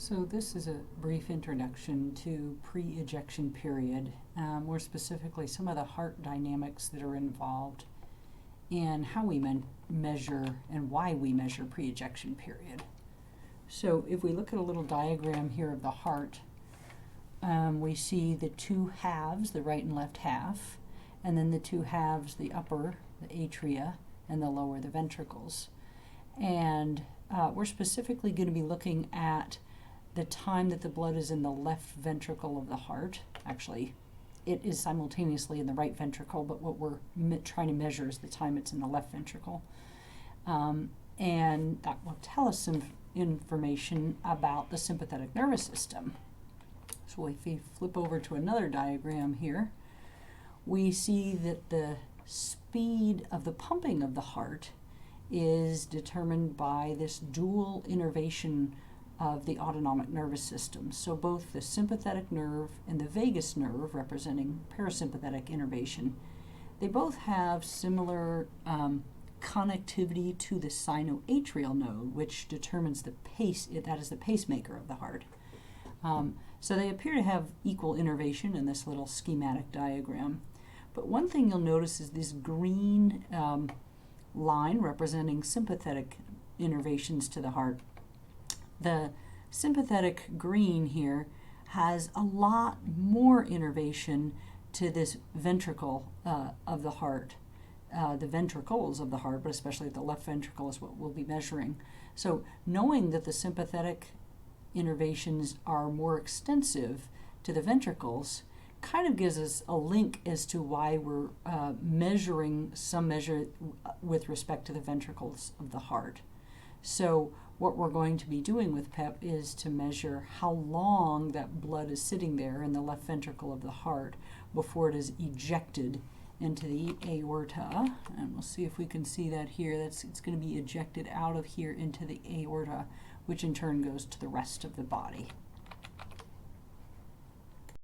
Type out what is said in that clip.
So this is a brief introduction to pre-ejection period, more specifically some of the heart dynamics that are involved and how we measure and why we measure pre-ejection period. So if we look at a little diagram here of the heart, we see the two halves, the right and left half, and then the two halves, the upper, the atria, and the lower, the ventricles. And we're specifically going to be looking at the time that the blood is in the left ventricle of the heart. Actually, it is simultaneously in the right ventricle, but what we're trying to measure is the time it's in the left ventricle. And that will tell us some information about the sympathetic nervous system. So if we flip over to another diagram here, we see that the speed of the pumping of the heart is determined by this dual innervation of the autonomic nervous system. So both the sympathetic nerve and the vagus nerve, representing parasympathetic innervation, they both have similar connectivity to the sinoatrial node, which determines the pace, that is the pacemaker of the heart. So they appear to have equal innervation in this little schematic diagram. But one thing you'll notice is this green line representing sympathetic innervations to the heart. The sympathetic green here has a lot more innervation to this ventricle of the heart, the ventricles of the heart, but especially the left ventricle is what we'll be measuring. So knowing that the sympathetic innervations are more extensive to the ventricles kind of gives us a link as to why we're measuring some measure with respect to the ventricles of the heart. So what we're going to be doing with PEP is to measure how long that blood is sitting there in the left ventricle of the heart before it is ejected into the aorta. And we'll see if we can see that here. It's going to be ejected out of here into the aorta, which in turn goes to the rest of the body.